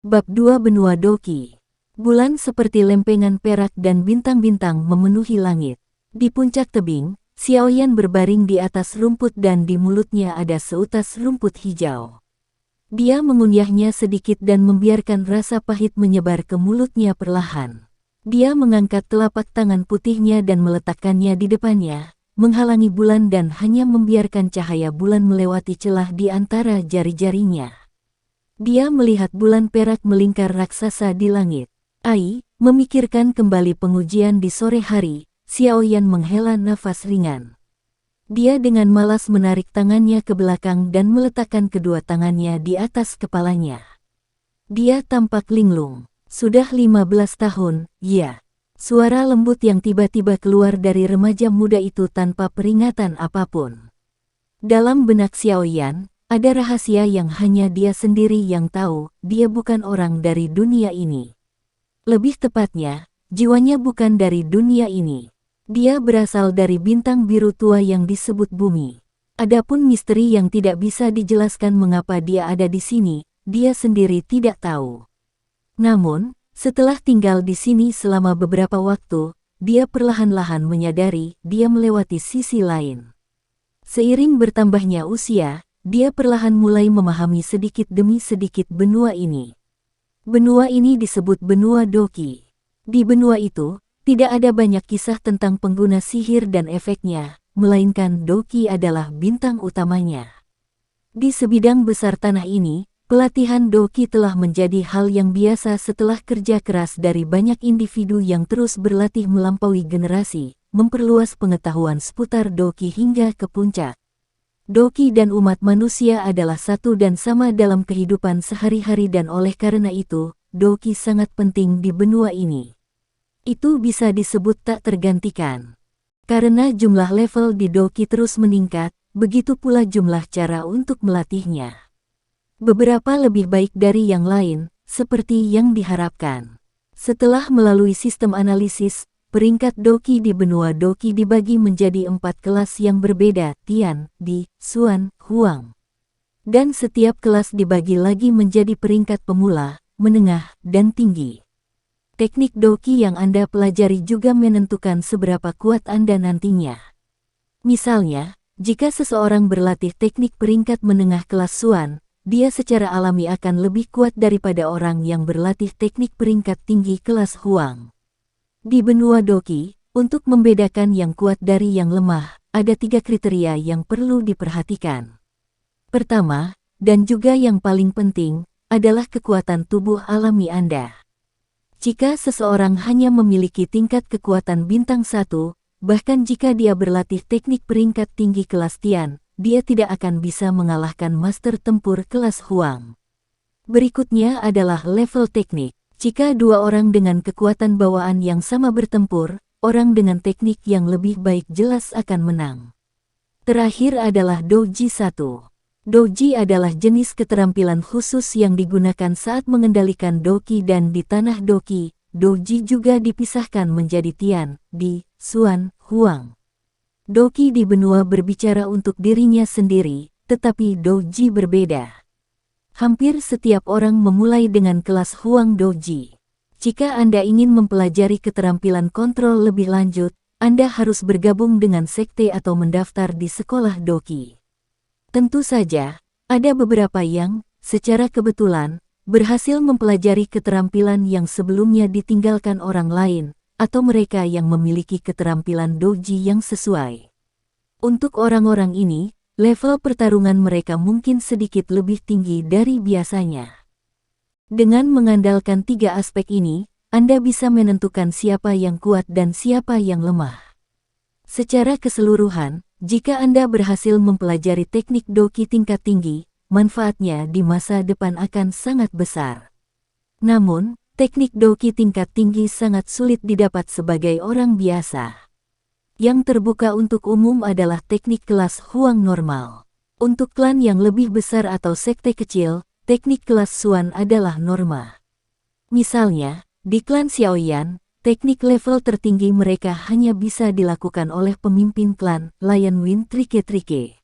Bab 2 Benua Doki. Bulan seperti lempengan perak dan bintang-bintang memenuhi langit. Di puncak tebing, Xiaoyan berbaring di atas rumput dan di mulutnya ada seutas rumput hijau. Dia mengunyahnya sedikit dan membiarkan rasa pahit menyebar ke mulutnya perlahan. Dia mengangkat telapak tangan putihnya dan meletakkannya di depannya, menghalangi bulan dan hanya membiarkan cahaya bulan melewati celah di antara jari-jarinya. Dia melihat bulan perak melingkar raksasa di langit. Memikirkan kembali pengujian di sore hari, Xiaoyan menghela nafas ringan. Dia dengan malas menarik tangannya ke belakang dan meletakkan kedua tangannya di atas kepalanya. Dia tampak linglung. Sudah 15 tahun, ya. Suara lembut yang tiba-tiba keluar dari remaja muda itu tanpa peringatan apapun. Dalam benak Xiaoyan, ada rahasia yang hanya dia sendiri yang tahu, dia bukan orang dari dunia ini. Lebih tepatnya, jiwanya bukan dari dunia ini. Dia berasal dari bintang biru tua yang disebut bumi. Adapun misteri yang tidak bisa dijelaskan mengapa dia ada di sini, dia sendiri tidak tahu. Namun, setelah tinggal di sini selama beberapa waktu, dia perlahan-lahan menyadari dia melewati sisi lain. Seiring bertambahnya usia, dia perlahan mulai memahami sedikit demi sedikit benua ini. Benua ini disebut benua Doki. Di benua itu, tidak ada banyak kisah tentang pengguna sihir dan efeknya, melainkan Doki adalah bintang utamanya. Di sebidang besar tanah ini, pelatihan Doki telah menjadi hal yang biasa setelah kerja keras dari banyak individu yang terus berlatih melampaui generasi, memperluas pengetahuan seputar Doki hingga ke puncak. Doki dan umat manusia adalah satu dan sama dalam kehidupan sehari-hari dan oleh karena itu, Doki sangat penting di benua ini. Itu bisa disebut tak tergantikan. Karena jumlah level di Doki terus meningkat, begitu pula jumlah cara untuk melatihnya. Beberapa lebih baik dari yang lain, seperti yang diharapkan. Setelah melalui sistem analisis, peringkat Doki di benua Doki dibagi menjadi 4 kelas yang berbeda, Tian, Di, Xuan, Huang. Dan setiap kelas dibagi lagi menjadi peringkat pemula, menengah, dan tinggi. Teknik Doki yang Anda pelajari juga menentukan seberapa kuat Anda nantinya. Misalnya, jika seseorang berlatih teknik peringkat menengah kelas Xuan, dia secara alami akan lebih kuat daripada orang yang berlatih teknik peringkat tinggi kelas Huang. Di benua Doki, untuk membedakan yang kuat dari yang lemah, ada 3 kriteria yang perlu diperhatikan. Pertama, dan juga yang paling penting, adalah kekuatan tubuh alami Anda. Jika seseorang hanya memiliki tingkat kekuatan bintang 1, bahkan jika dia berlatih teknik peringkat tinggi kelas Tian, dia tidak akan bisa mengalahkan master tempur kelas Huang. Berikutnya adalah level teknik. Jika 2 orang dengan kekuatan bawaan yang sama bertempur, orang dengan teknik yang lebih baik jelas akan menang. Terakhir adalah Doji 1. Doji adalah jenis keterampilan khusus yang digunakan saat mengendalikan Doki dan di tanah Doki, Doji juga dipisahkan menjadi Tian, Di, Xuan, Huang. Doki di benua berbicara untuk dirinya sendiri, tetapi Doji berbeda. Hampir setiap orang memulai dengan kelas Huang Doji. Jika Anda ingin mempelajari keterampilan kontrol lebih lanjut, Anda harus bergabung dengan sekte atau mendaftar di sekolah Doki. Tentu saja, ada beberapa yang, secara kebetulan, berhasil mempelajari keterampilan yang sebelumnya ditinggalkan orang lain, atau mereka yang memiliki keterampilan Doji yang sesuai. Untuk orang-orang ini, level pertarungan mereka mungkin sedikit lebih tinggi dari biasanya. Dengan mengandalkan 3 aspek ini, Anda bisa menentukan siapa yang kuat dan siapa yang lemah. Secara keseluruhan, jika Anda berhasil mempelajari teknik Doki tingkat tinggi, manfaatnya di masa depan akan sangat besar. Namun, teknik Doki tingkat tinggi sangat sulit didapat sebagai orang biasa. Yang terbuka untuk umum adalah teknik kelas Huang normal. Untuk klan yang lebih besar atau sekte kecil, teknik kelas Xuan adalah norma. Misalnya, di klan Xiaoyan, teknik level tertinggi mereka hanya bisa dilakukan oleh pemimpin klan, Lion Wind Trike.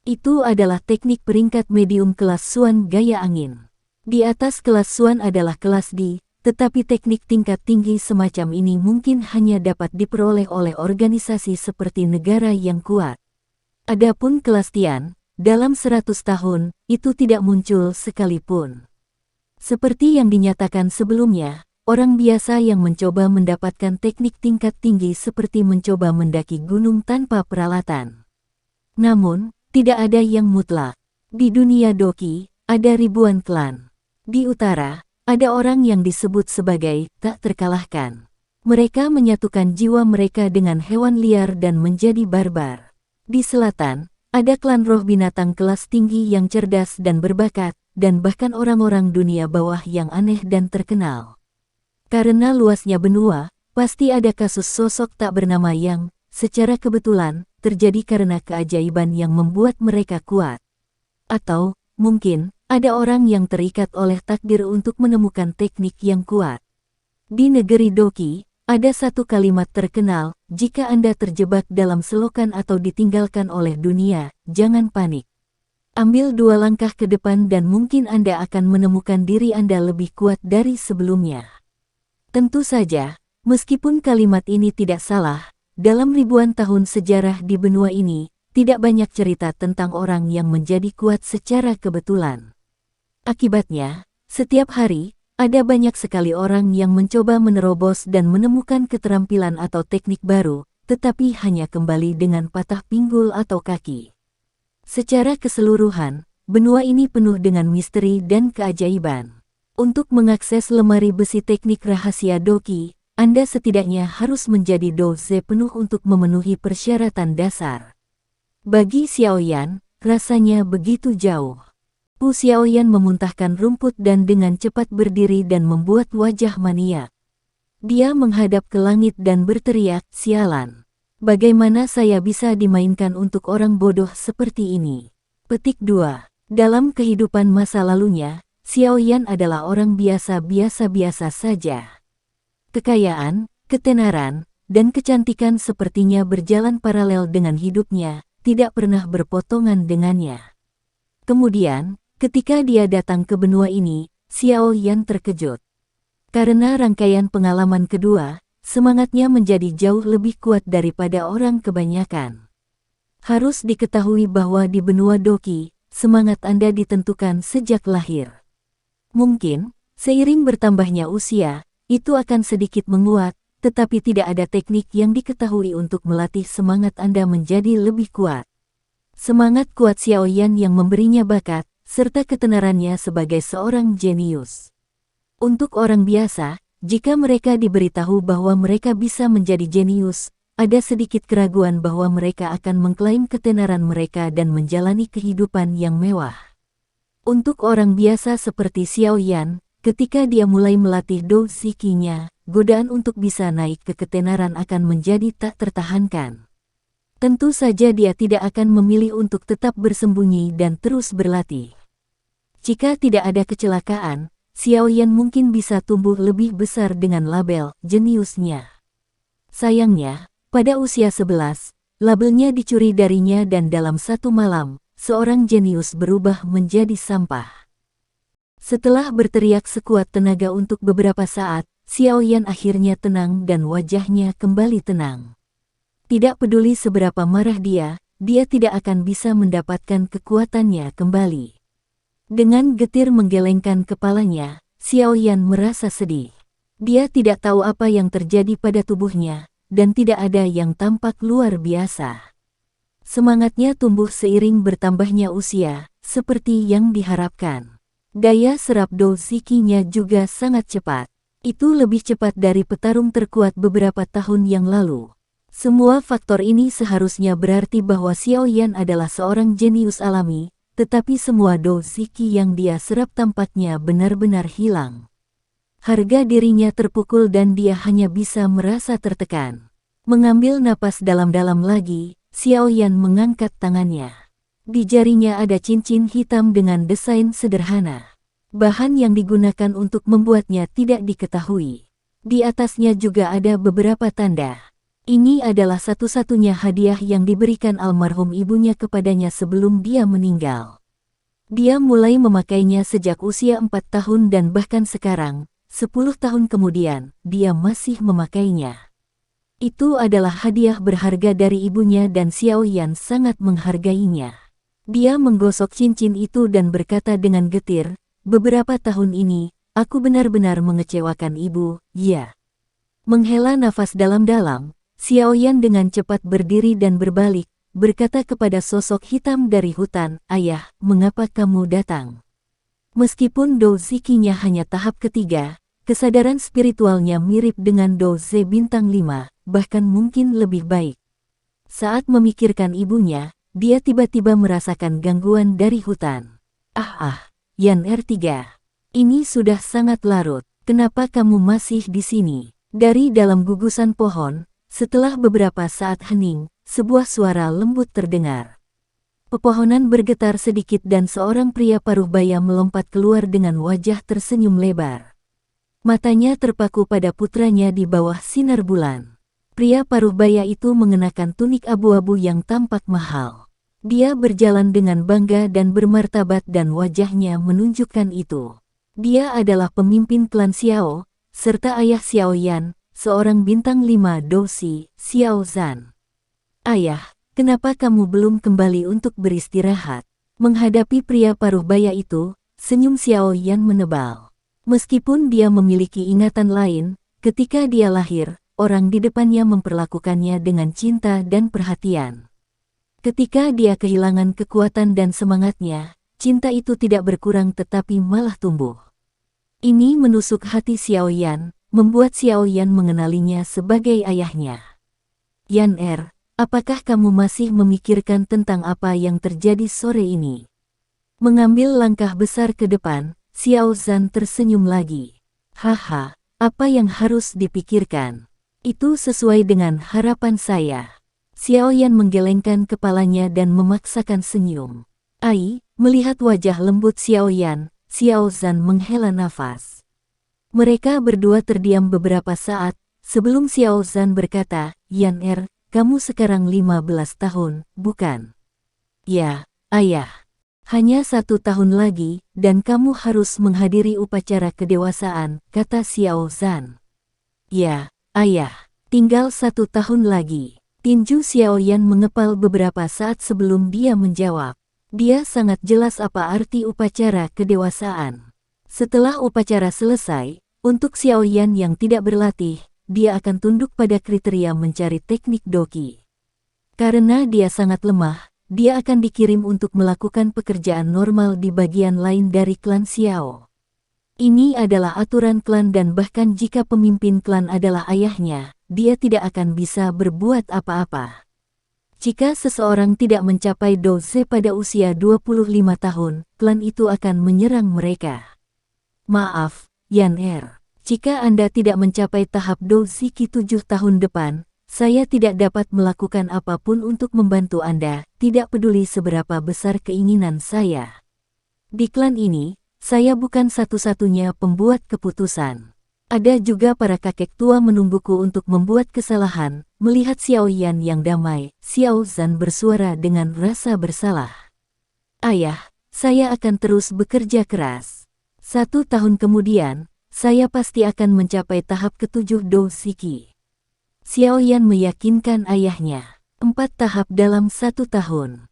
Itu adalah teknik peringkat medium kelas Xuan gaya angin. Di atas kelas Xuan adalah kelas D, tetapi teknik tingkat tinggi semacam ini mungkin hanya dapat diperoleh oleh organisasi seperti negara yang kuat. Adapun kelas Tian, dalam 100 tahun, itu tidak muncul sekalipun. Seperti yang dinyatakan sebelumnya, orang biasa yang mencoba mendapatkan teknik tingkat tinggi seperti mencoba mendaki gunung tanpa peralatan. Namun, tidak ada yang mutlak. Di dunia Doki, ada ribuan klan. Di utara, ada orang yang disebut sebagai tak terkalahkan. Mereka menyatukan jiwa mereka dengan hewan liar dan menjadi barbar. Di selatan, ada klan roh binatang kelas tinggi yang cerdas dan berbakat, dan bahkan orang-orang dunia bawah yang aneh dan terkenal. Karena luasnya benua, pasti ada kasus sosok tak bernama yang, secara kebetulan, terjadi karena keajaiban yang membuat mereka kuat. Atau, mungkin, ada orang yang terikat oleh takdir untuk menemukan teknik yang kuat. Di negeri Doki, ada satu kalimat terkenal, jika Anda terjebak dalam selokan atau ditinggalkan oleh dunia, jangan panik. Ambil 2 langkah ke depan dan mungkin Anda akan menemukan diri Anda lebih kuat dari sebelumnya. Tentu saja, meskipun kalimat ini tidak salah, dalam ribuan tahun sejarah di benua ini, tidak banyak cerita tentang orang yang menjadi kuat secara kebetulan. Akibatnya, setiap hari, ada banyak sekali orang yang mencoba menerobos dan menemukan keterampilan atau teknik baru, tetapi hanya kembali dengan patah pinggul atau kaki. Secara keseluruhan, benua ini penuh dengan misteri dan keajaiban. Untuk mengakses lemari besi teknik rahasia Doki, Anda setidaknya harus menjadi doze penuh untuk memenuhi persyaratan dasar. Bagi Xiaoyan, rasanya begitu jauh. Pu Xiaoyan memuntahkan rumput dan dengan cepat berdiri dan membuat wajah maniak. Dia menghadap ke langit dan berteriak, sialan. Bagaimana saya bisa dimainkan untuk orang bodoh seperti ini? Petik 2. Dalam kehidupan masa lalunya, Xiaoyan adalah orang biasa-biasa saja. Kekayaan, ketenaran, dan kecantikan sepertinya berjalan paralel dengan hidupnya, tidak pernah berpotongan dengannya. Kemudian, ketika dia datang ke benua ini, Xiaoyan terkejut. Karena rangkaian pengalaman kedua, semangatnya menjadi jauh lebih kuat daripada orang kebanyakan. Harus diketahui bahwa di benua Doki, semangat Anda ditentukan sejak lahir. Mungkin, seiring bertambahnya usia, itu akan sedikit menguat, tetapi tidak ada teknik yang diketahui untuk melatih semangat Anda menjadi lebih kuat. Semangat kuat Xiaoyan yang memberinya bakat, serta ketenarannya sebagai seorang jenius. Untuk orang biasa, jika mereka diberitahu bahwa mereka bisa menjadi jenius, ada sedikit keraguan bahwa mereka akan mengklaim ketenaran mereka dan menjalani kehidupan yang mewah. Untuk orang biasa seperti Xiaoyan, ketika dia mulai melatih Dou Ziqi-nya, godaan untuk bisa naik ke ketenaran akan menjadi tak tertahankan. Tentu saja dia tidak akan memilih untuk tetap bersembunyi dan terus berlatih. Jika tidak ada kecelakaan, Xiaoyan mungkin bisa tumbuh lebih besar dengan label jeniusnya. Sayangnya, pada usia 11, labelnya dicuri darinya dan dalam satu malam, seorang jenius berubah menjadi sampah. Setelah berteriak sekuat tenaga untuk beberapa saat, Xiaoyan akhirnya tenang dan wajahnya kembali tenang. Tidak peduli seberapa marah dia tidak akan bisa mendapatkan kekuatannya kembali. Dengan getir menggelengkan kepalanya, Xiaoyan merasa sedih. Dia tidak tahu apa yang terjadi pada tubuhnya, dan tidak ada yang tampak luar biasa. Semangatnya tumbuh seiring bertambahnya usia, seperti yang diharapkan. Daya serap Dou Ziqi-nya juga sangat cepat. Itu lebih cepat dari petarung terkuat beberapa tahun yang lalu. Semua faktor ini seharusnya berarti bahwa Xiaoyan adalah seorang jenius alami, tetapi semua Dou Ziqi yang dia serap tampaknya benar-benar hilang. Harga dirinya terpukul dan dia hanya bisa merasa tertekan. Mengambil napas dalam-dalam lagi, Xiaoyan mengangkat tangannya. Di jarinya ada cincin hitam dengan desain sederhana. Bahan yang digunakan untuk membuatnya tidak diketahui. Di atasnya juga ada beberapa tanda. Ini adalah satu-satunya hadiah yang diberikan almarhum ibunya kepadanya sebelum dia meninggal. Dia mulai memakainya sejak usia 4 tahun dan bahkan sekarang, 10 tahun kemudian, dia masih memakainya. Itu adalah hadiah berharga dari ibunya dan Xiao Yan sangat menghargainya. Dia menggosok cincin itu dan berkata dengan getir, "Beberapa tahun ini, aku benar-benar mengecewakan ibu, ya." Menghela nafas dalam-dalam, Xiao Yan dengan cepat berdiri dan berbalik, berkata kepada sosok hitam dari hutan, "Ayah, mengapa kamu datang?" Meskipun Dou Ziqinya hanya tahap ketiga, kesadaran spiritualnya mirip dengan Dou Ze bintang 5, bahkan mungkin lebih baik. Saat memikirkan ibunya, dia tiba-tiba merasakan gangguan dari hutan. Yan R3. Ini sudah sangat larut, kenapa kamu masih di sini? Dari dalam gugusan pohon, setelah beberapa saat hening, sebuah suara lembut terdengar. Pepohonan bergetar sedikit dan seorang pria paruh baya melompat keluar dengan wajah tersenyum lebar. Matanya terpaku pada putranya di bawah sinar bulan. Pria paruh baya itu mengenakan tunik abu-abu yang tampak mahal. Dia berjalan dengan bangga dan bermartabat dan wajahnya menunjukkan itu. Dia adalah pemimpin klan Xiao, serta ayah Xiao Yan, seorang bintang 5 Dousi, Xiao Zhan. "Ayah, kenapa kamu belum kembali untuk beristirahat?" Menghadapi pria paruh baya itu, senyum Xiao Yan menebal. Meskipun dia memiliki ingatan lain, ketika dia lahir, orang di depannya memperlakukannya dengan cinta dan perhatian. Ketika dia kehilangan kekuatan dan semangatnya, cinta itu tidak berkurang tetapi malah tumbuh. Ini menusuk hati Xiao Yan, membuat Xiao Yan mengenalinya sebagai ayahnya. "Yan Er, apakah kamu masih memikirkan tentang apa yang terjadi sore ini?" Mengambil langkah besar ke depan, Xiao Zhan tersenyum lagi. "Haha, apa yang harus dipikirkan? Itu sesuai dengan harapan saya." Xiao Yan menggelengkan kepalanya dan memaksakan senyum. Melihat wajah lembut Xiao Yan, Xiao Zhan menghela nafas. Mereka berdua terdiam beberapa saat, sebelum Xiao Zhan berkata, "Yan Er, kamu sekarang 15 tahun, bukan?" "Ya, ayah. Hanya 1 tahun lagi, dan kamu harus menghadiri upacara kedewasaan," kata Xiao Zhan. "Ya, ayah. Tinggal 1 tahun lagi." Tinju Xiao Yan mengepal beberapa saat sebelum dia menjawab. Dia sangat jelas apa arti upacara kedewasaan. Setelah upacara selesai, untuk Xiao Yan yang tidak berlatih, dia akan tunduk pada kriteria mencari teknik doki. Karena dia sangat lemah, dia akan dikirim untuk melakukan pekerjaan normal di bagian lain dari klan Xiao. Ini adalah aturan klan dan bahkan jika pemimpin klan adalah ayahnya, dia tidak akan bisa berbuat apa-apa. Jika seseorang tidak mencapai Dou Ze pada usia 25 tahun, klan itu akan menyerang mereka. "Maaf, Yan Er. Jika Anda tidak mencapai tahap Dou Ziki 7 tahun depan, saya tidak dapat melakukan apapun untuk membantu Anda, tidak peduli seberapa besar keinginan saya. Di klan ini, saya bukan satu-satunya pembuat keputusan. Ada juga para kakek tua menungguku untuk membuat kesalahan." Melihat Xiao Yan yang damai, Xiao Zhan bersuara dengan rasa bersalah. "Ayah, saya akan terus bekerja keras. 1 tahun kemudian, saya pasti akan mencapai tahap ke-7 Dou Ziki." Xiao Yan meyakinkan ayahnya. 4 tahap dalam 1 tahun.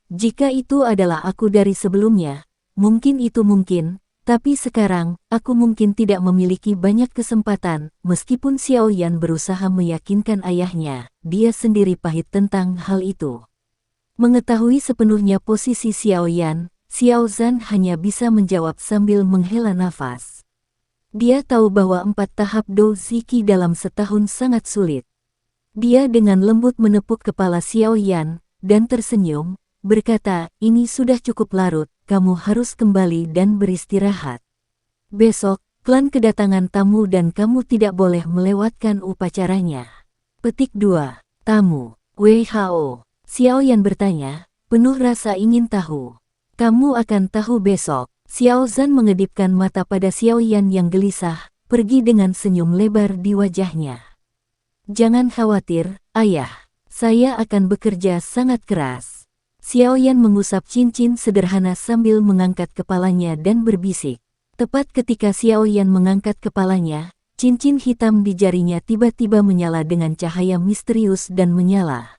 Jika itu adalah aku dari sebelumnya, mungkin itu mungkin. Tapi sekarang, aku mungkin tidak memiliki banyak kesempatan." Meskipun Xiao Yan berusaha meyakinkan ayahnya, dia sendiri pahit tentang hal itu. Mengetahui sepenuhnya posisi Xiao Yan, Xiao Zhan hanya bisa menjawab sambil menghela nafas. Dia tahu bahwa 4 tahap Dou Ziki dalam setahun sangat sulit. Dia dengan lembut menepuk kepala Xiao Yan, dan tersenyum, berkata, "Ini sudah cukup larut. Kamu harus kembali dan beristirahat. Besok, klan kedatangan tamu dan kamu tidak boleh melewatkan upacaranya." Petik 2. Tamu. WHO. Xiao Yan bertanya, penuh rasa ingin tahu. "Kamu akan tahu besok." Xiao Zhan mengedipkan mata pada Xiao Yan yang gelisah, pergi dengan senyum lebar di wajahnya. "Jangan khawatir, ayah. Saya akan bekerja sangat keras." Xiaoyan mengusap cincin sederhana sambil mengangkat kepalanya dan berbisik. Tepat ketika Xiaoyan mengangkat kepalanya, cincin hitam di jarinya tiba-tiba menyala dengan cahaya misterius dan menyala.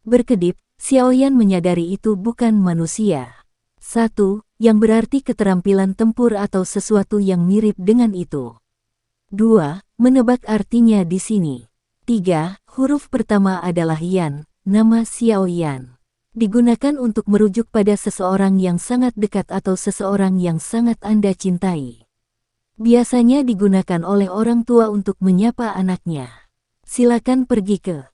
Berkedip, Xiaoyan menyadari itu bukan manusia. Satu, yang berarti keterampilan tempur atau sesuatu yang mirip dengan itu. 2. Menebak artinya di sini. 3. Huruf pertama adalah Yan, nama Xiaoyan. Digunakan untuk merujuk pada seseorang yang sangat dekat atau seseorang yang sangat Anda cintai. Biasanya digunakan oleh orang tua untuk menyapa anaknya. Silakan pergi ke